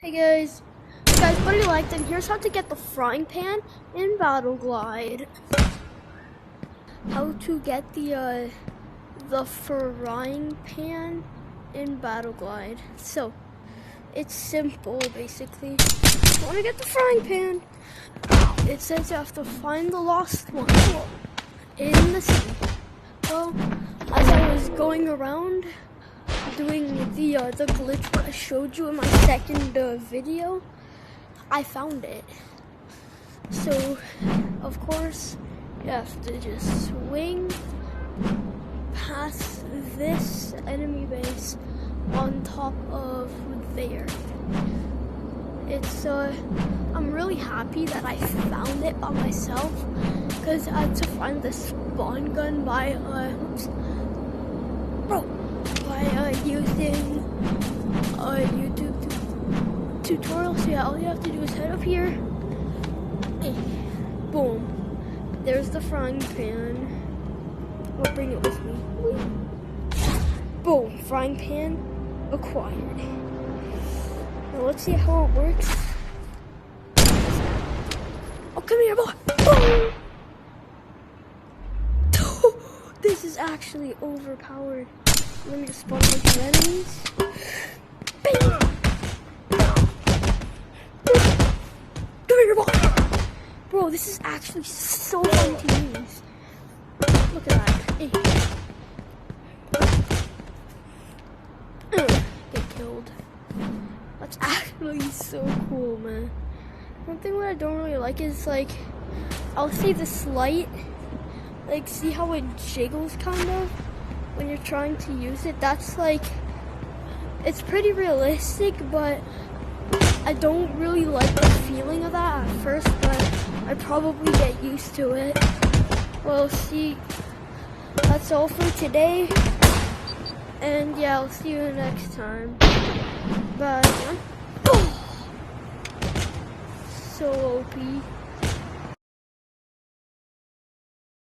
Hey guys, Battleglide, and here's how to get the frying pan in Battleglide. How to get the frying pan in Battleglide. So, it's simple basically. You want to get the frying pan. It says you have to find the lost one in the city. Well, as I was going around doing the glitch that I showed you in my second video, I found it. So, of course, you have to just swing past this enemy base on top of there. It's I'm really happy that I found it by myself, because I had to find the spawn gun by using a YouTube tutorial. So yeah, all you have to do is head up here. Boom. There's the frying pan. I'll bring it with me. Boom. Frying pan acquired. Now let's see how it works. Oh, come here, boy. Boom. This is actually overpowered. Let me just spawn a bunch of enemies. Bam! Come here, boy! Bro, this is actually so fun to use. Look at that. Hey. Get killed. That's actually so cool, man. One thing that I don't really like is, like, I'll see this light. Like, see how it jiggles, kind of? When you're trying to use it, that's like, it's pretty realistic, but I don't really like the feeling of that at first, but I probably get used to it. Well, see, that's all for today, and yeah, I'll see you next time. Bye. So OP.